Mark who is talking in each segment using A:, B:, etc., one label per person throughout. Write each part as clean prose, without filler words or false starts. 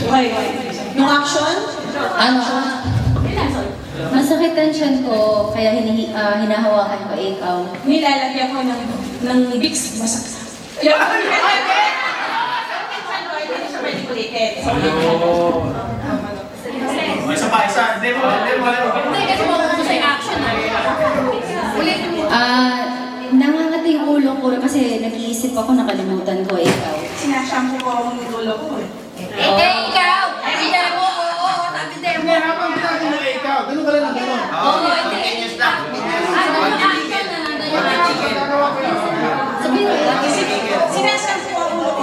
A: Why? Yung action?
B: Ano? Masakit ang tiyan ko, kaya hinahawakan ko ikaw.
A: Nilalagyan ko ng Vicks. Masakit.
C: Isa pa, isa. Hindi mo.
A: Hindi, kasi mauubos sa action.
B: Nangangati yung ulo ko kasi nag-iisip ako, nakalimutan ko ikaw.
A: Sinashampoo ko ang ulo ko eh.
B: Ikaw! Sabi mo, oo, sabi mo.
C: Hindi, habang ginagawa mo ikaw. Ganun ka lang ng ganun.
B: Oo, continuous lang. Yung action na nandun yung action. Sabi mo,
A: Sinashampoo ko ang ulo ko.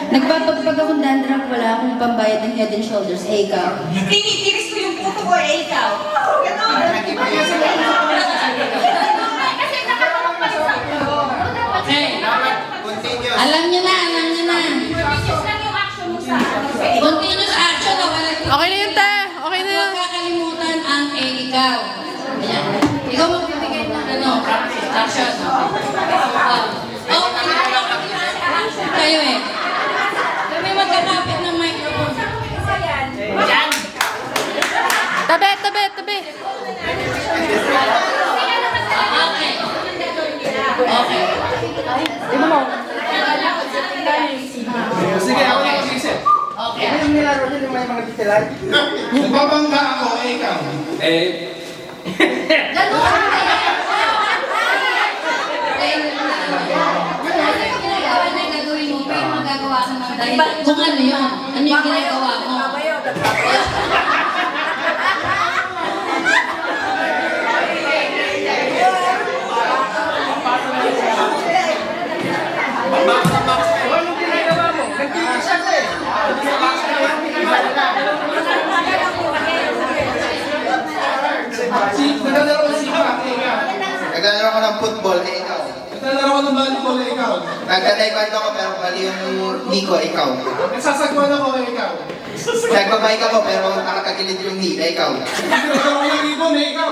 B: nagpapagpag akong dandruff, wala akong pambayad ng Head and Shoulders, ikaw.
A: Tinitiris ko yung puto ko eh, ikaw. Kasi
B: Okay. Alam niyo na.
A: continuous lang yung action mo sa
B: Continuous action na wala.
D: Okay na yun, te. Okay na yun.
B: Huwag kakalimutan ang ikaw. Ayan. Ikaw magbibigay ng action. Kayo eh. Kami magkakapit ng microphone.
D: Tabi.
B: Okay.
D: Tignan mo.
C: Sige, ako na mag-isip.
B: Okay.
C: Yung nilaro din yung may mga detail. Nagbabangga ako, ikaw.
B: Kung ano yun, ano yung ginagawa mo?
C: Anong ginagawa mo? Nagtigisan ka eh. Naglalaro si Pak, ikaw.
E: Naglalaro ko ng football, ikaw.
C: Naglalaro ko ng volleyball, ikaw.
E: Nagka-taekwondo ko pero mali yung knee ko, ikaw.
C: Nagsasagwan ako, ikaw.
E: Nagbabay ka ko pero nakatagilid yung knee, ikaw.
C: Naglalaro ko ng ribbon, ikaw.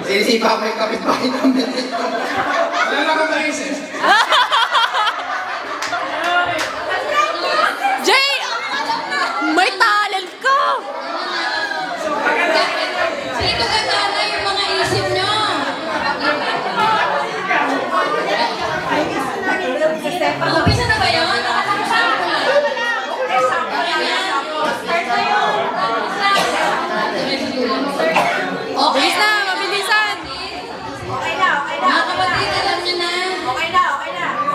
E: Sinisipa ko yung kapitbahay namin.
C: Wala na akong maisip.
D: Jay! May talent ka!
B: Sino ka tala yung mga isip nyo? Umpisa na ba yun? Okay.
D: Bilis na, mabilisan!
B: Mga kapatid, alam nyo na.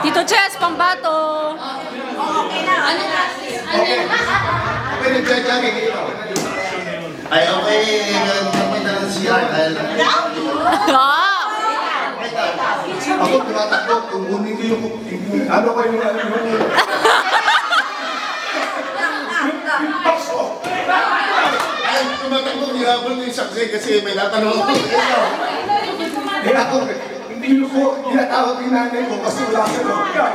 D: Tito Chess, pambato!
B: Ano ka?
C: Okay, nagja-jogging, ikaw.
E: Ay, okay. Napunta na siya.
D: Ah!
C: Ako, tumatakbo. Kukunin ko yung... Ano ko yung... Ay, tumatakbo. Hinabol ko yung saksi kasi may natanong ako. Ikaw. Eh ako, hindi ko tinatawag yung nanay ko kasi wala sa loob ka.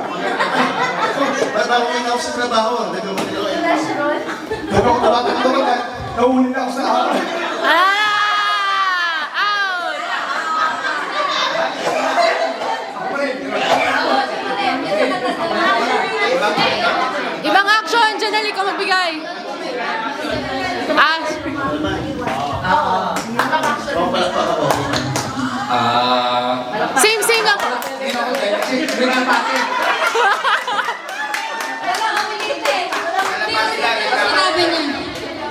E: Patawagin ako sa trabaho. Nagkamali ko eh.
C: Kaya ako tumatakbo ko na nahuli na ako sa araw.
D: Out! Ibang action! Janelle, ikaw magbigay! Ah! Same lang!
B: Wala kami dito eh. Sinabi niya.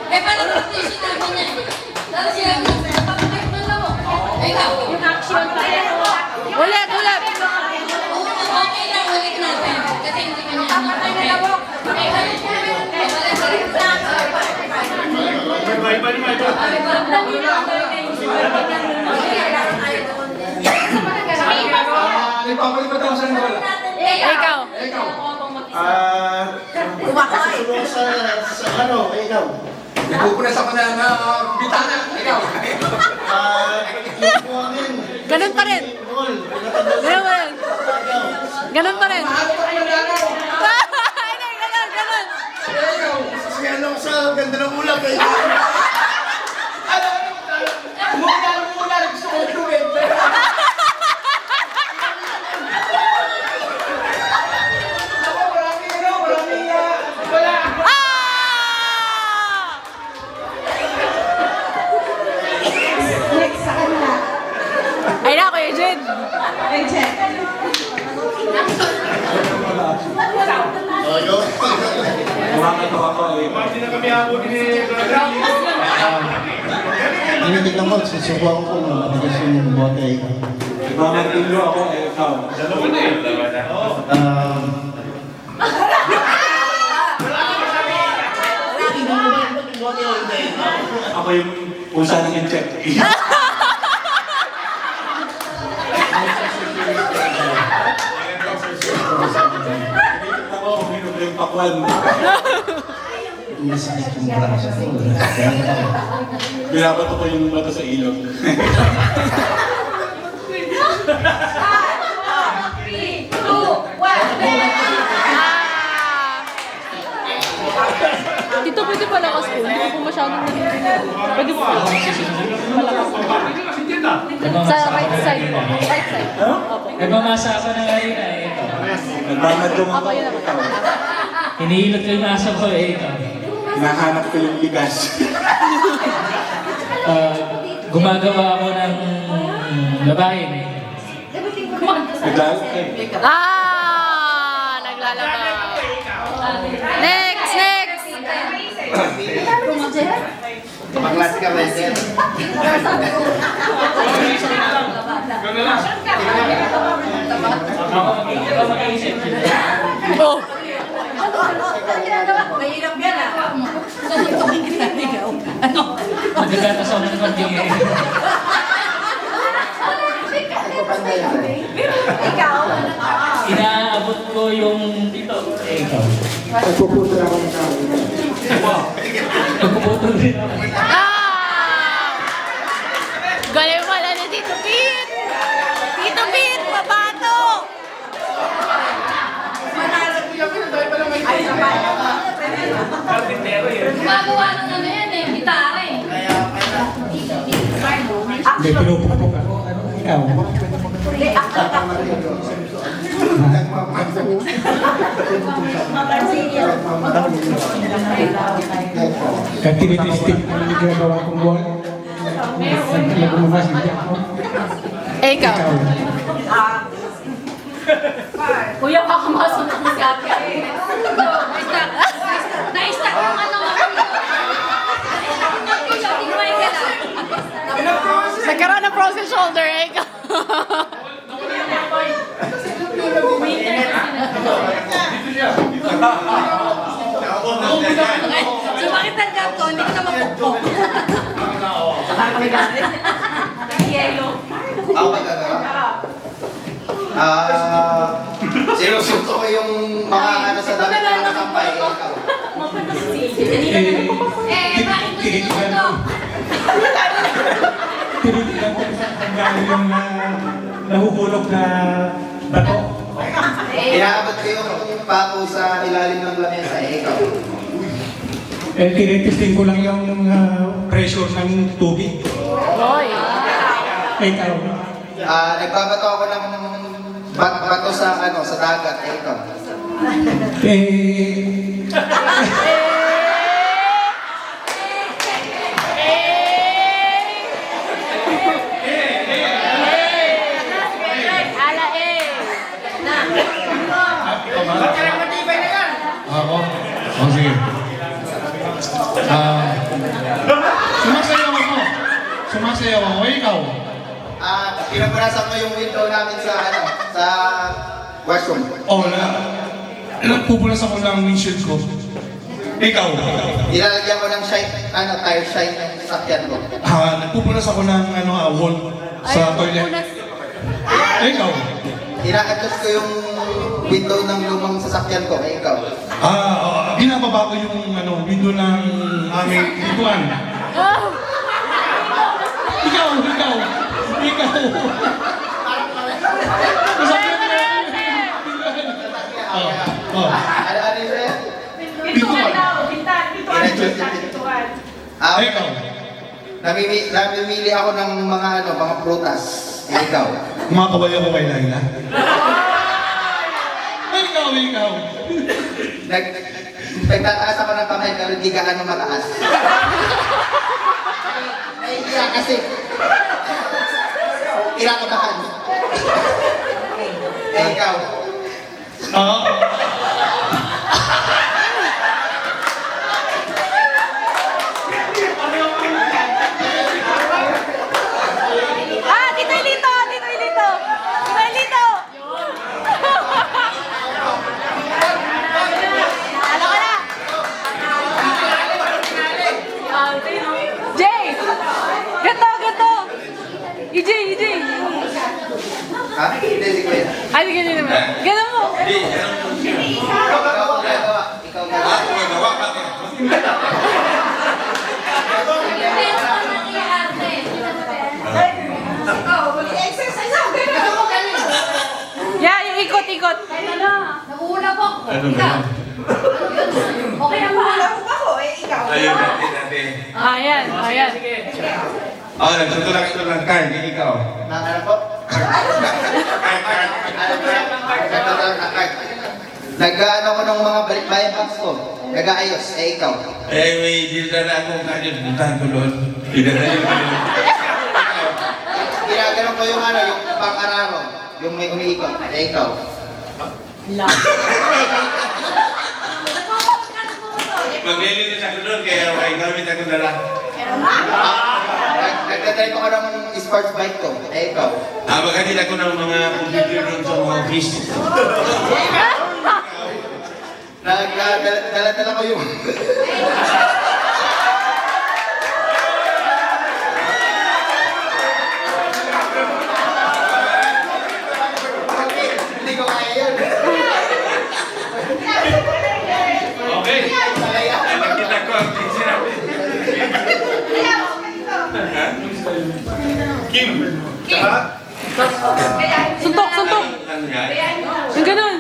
B: Eh, parang ito yung sinabi niya. Tapos sinabi niya, papakit mo lang mo. Ikaw. Yung action pa rin.
D: Ulit!
B: Okay lang, ulit natin. Kasi hindi ka niya ano.
C: Nagpapalipat ako sa wala.
D: Ikaw!
E: Susunod sa ano, ikaw.
C: Nagpupunas ako ng bitana. Ikaw.
E: Yung buwangin.
D: Ganun pa rin!
E: Ball.
D: Ganun pa rin!
C: Ano ka manalo?
D: Hindi, ganun!
E: Ikaw. Sasakyan ako sa ganda ng ulam.
C: Mula, gusto ko gawin. Maraming wala.
F: Hindi na kami abot ni
E: Tinitignan ko, susubukan ko kung matigas yung bote ikaw.
F: Mga tilo ako, ikaw. Dalawa na yun. Ako yung pusa ng check. Ako, uminom na yung pakwan.
E: Masakit yung braso ko.
F: Binabato ko yung mata sa ilog.
D: Dito pwede palakas po. Hindi ko po masyadong narinig. Pwede po palakas. Sa right side po. Right side. Opo.
G: Nagmamasa ako ng harina eh. Ito.
F: Nagmamadong
D: Opo,
F: ako.
D: yun naman.
G: Hinihilot ko yung aso ko eh. Ito.
F: Hinahanap ko yung ligas.
G: Gumagawa ako ng labahin eh.
F: Naglalak kayo.
D: Naglalaba. Next, next.
E: Pang-klase ka ba yan?
G: Ako mag-iisip.
D: Oh.
A: Mahirap yan ah.
G: Nagagatas ako ng konti eh.
A: Ikaw?
G: Inaabot ko yung dito. Eh, ikaw.
C: Nagpuputol ako ng tao.
G: Nagpuputol din ako.
D: Galing pala ni Tito Pete. Tito Pete, babato.
B: Gumagawa ng ano yan eh, gitara eh.
C: Hindi, pinupupok ako. Ikaw. Activity-stick ang ginagawa kong buwan. Nagbumas hindi ako.
D: Ikaw.
B: Kuya, kakamasok na si ate. Na-stack yung ano mo.
D: Nagkaroon ng frozen shoulder, ikaw.
A: Sumakit ang jab ko, hindi ko na mapukpok. Yelo.
E: Ako ba gagawa? Sinusunto ko yung mga ano sa damit na nakampay. Ikaw.
B: Bakit mo sinusunod?
C: Tinitigan ko sa tanggalin yung nahuhulog na bato.
E: Inaabot ko yung pako sa ilalim ng lamesa. Ikaw.
C: Tinitesting ko lang yung pressure ng tubig.
D: Hoy.
C: Ikaw.
E: Nagbabato ako ng bato sa ano sa dagat. Ikaw.
D: Ala
C: Ako? Oh, sige. Sumasayaw ako. Sumasayaw ako. Ikaw.
E: Pinabarasan ko yung window namin sa ano sa washroom.
C: Oh, nagpupulas ako ng windshield ko. Ikaw.
E: Nilalagyan ko ng shine, tire shine ng sasakyan ko.
C: Nagpupulas ako ng wall sa toilet. Ikaw.
E: Ina-adjust ko yung window ng lumang sasakyan ko. Ikaw.
C: Binababa ko yung window ng aming likuan. Ikaw.
E: Ano yun sa'yo?
C: Likuan.
E: In-adjust yung pintuan.
C: Ikaw.
E: Namimili ako ng mga mga prutas. Ikaw.
C: Kumakaway ako kay Laila. Ikaw.
E: Nagtataas ako ng kamay pero hindi gaano mataas. Ay, iya kasi. Kinakabahan. Ikaw. Ha? Hindi, si Kuya.
D: Ay, ganyan naman. Ganun mo.
E: Ikaw gagawa. Ikaw gagawa.
B: Intense pa ng i-arte.
A: Exercise ako. Ganun mo, ganun.
D: Yeah, yung ikot-ikot.
B: Nakuhula po ako.
F: Ano ba yan?
B: Okay na ba?
A: Alam mo ba ko? Ikaw.
F: Ayun, natin.
D: Ayan, ayan.
F: Oh, nagtutulak ito ng card, hindi ikaw.
E: Ano po? Nag-ano ko ng mga balikbayan box ko. Nag-aayos. Ikaw.
F: Eh, may dinala akong kanya, puntahan ko doon. Dinala ko doon.
E: Ginaganon ko yung ano, yung pang-araro. Yung may umiikot. Ikaw.
F: Maglilinis ako doon, kaya may gamit ako dala.
E: Nagdadrive ako ng sports bike ko. Ikaw.
F: Magatid ako ng mga computer doon sa mga office.
E: Dala-dala ko yung... Hindi ko kaya yun.
F: Okay. Nakita ko ang sinabi. Kim.
D: Suntok, suntok.
F: Ano yan?
D: Yung ganun.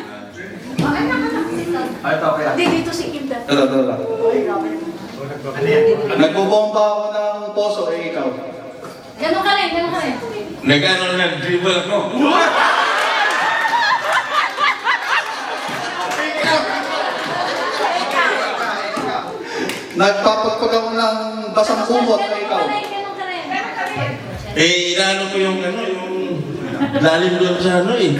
A: Hindi, dito si Kim dati.
E: Ito lang. Nagbubomba ako ng poso. Ikaw.
B: Ganun ka rin, ganun ka rin.
F: Nag-ano nag-dribble ako.
E: Nagpapagpag ako ng basang kumot. Ikaw.
B: Ganun ka rin.
F: Eh, inaano ko yung ano, yung lalim doon sa ano eh.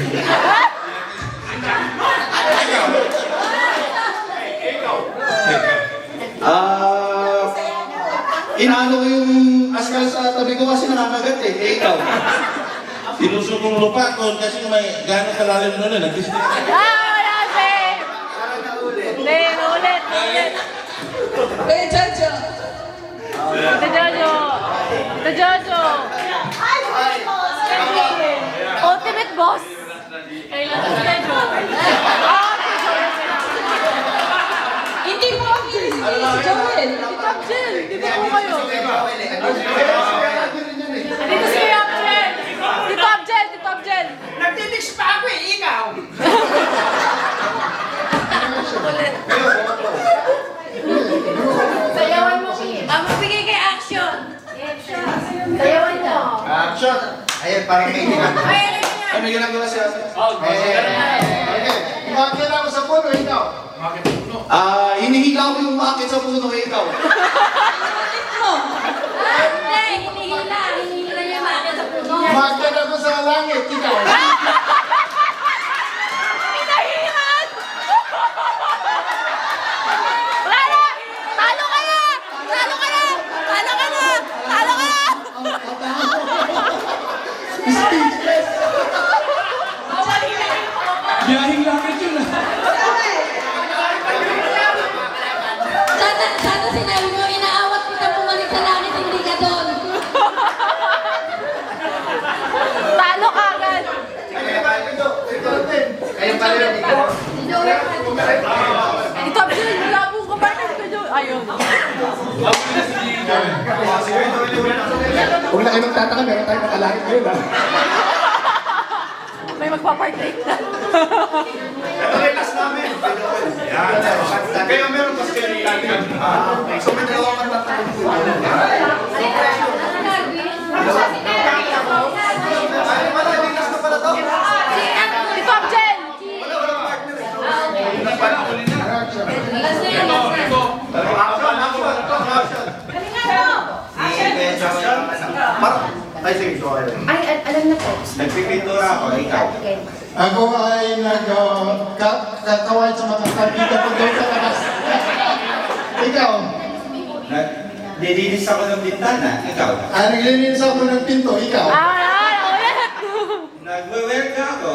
E: Inaano ko yung askal sa tabi ko kasi nakakagat eh. Ikaw.
F: Sinusok kong lupa ko kasi may gano'ng kalalim doon eh. Nag-disney.
D: Wala, babe. Hindi, ulit, ulit.
A: Eh, Jojo.
D: Ito Jojo. Ito Jojo. Ultimate boss. Kailan si Jojo?
A: Hindi mo ang Joel.
D: Top Jill. Dito po kayo. Dito si Top Jill. Si Top Jill, si Top Jill.
A: Nagtitix pa ako eh, ikaw.
B: Sayawan mo, Kim.
A: Ang magbigay kay action.
B: Sayawan mo.
E: Action! Ayan, parang may ginagawa.
A: Ay, ano yan?
E: Ay, may ginagawa siya. Umakit ako sa puno, ikaw. Hinihila ko yung umakit sa puno, ikaw.
B: Hindi, hinihila. Hinihila niya bakit sa puno.
E: Umakit ako sa langit, ikaw.
D: Pinahiran! Wala na! Talo ka na! Talo ka na! Talo ka na! Talo ka na!
F: Biyahing langit yun ah.
B: Sana sinabi mo, inaawat kita bumalik sa langit, hindi ka doon.
D: Talo ka agad!
E: Kayo pala yun, ikaw.
B: Si Joel.
D: Si Top Jill, labo ka ba? Ayun.
C: Huwag na kayo magtataka, meron tayong nakalahit ngayon ha.
D: May magpapartake na.
E: Ito yung last namin. Kayo meron kasi kayo natin. So may dalawa man
D: Si Top Jill!
B: Last na yan, last na.
E: Ay, sige, so
A: Ay, alam na po.
E: nagpipintura ako, ikaw.
C: Ako ay nagkakaway sa mga kaibigan ko doon sa labas. Ikaw,
E: Nililinis ako ng bintana, ikaw.
C: naglilinis ako ng pinto, ikaw.
D: Ulit!
E: Nagwe-work ako.